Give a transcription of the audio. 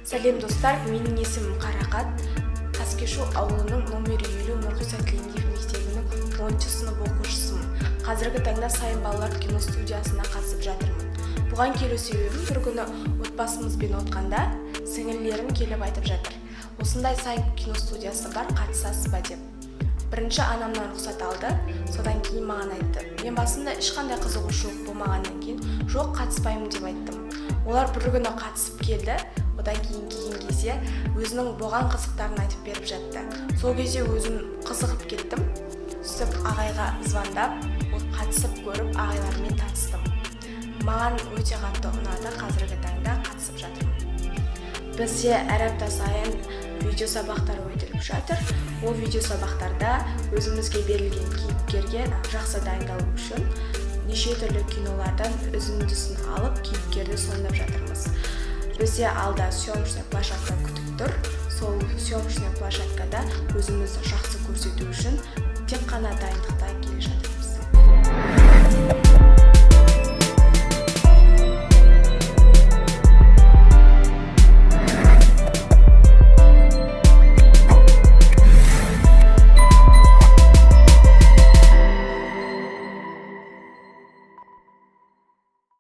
Сәлем достар, менің есімім Қарақат. Таскешу ауылының номер 50 Нұрғиса Тілендиев мектебінің 10-шы сынып оқушысымын. Қазіргі таңда Сайын балалар кино студиясына қатысып жатырмын. Бұған келу себебім бір күні отбасымызбен отқанда сіңілілерім келіп айтып жатыр. Осындай Сайын кино студиясы бар, қатысасыз ба деп. Бірінші анамнан рұқсат алды, содан кейін маған айтты. Мен басында ешқандай қызығушылық болмағаннан кейін жоқ, қатыспаймын деп айттым. Олар бір күні қатысып келді. Одан кейін кезде өзінің болған қызықтарын айтып беріп жатты. Сол кезде өзім қызығып кеттім. Сөйтіп ағайға звондап, қатысып көріп ағайлармен таныстым. Маған өте қатты ұнады, қазіргі таңда қатысып жатырмын. Бізде әр апта сайын видео сабақтар өтіліп жатыр. Ол видео сабақтарда өзімізге берілген кейіпкерге жақсы дайындалу үшін неше түрлі кинолардан үзіндісін алып кейіпкерді сомдап жатырмыз. Бізде алда съемочный площадка күтіп тұр. Сол съемочный площадкада өзімізді жақсы көрсету үшін тек қана дайындықта келе жатырмыз.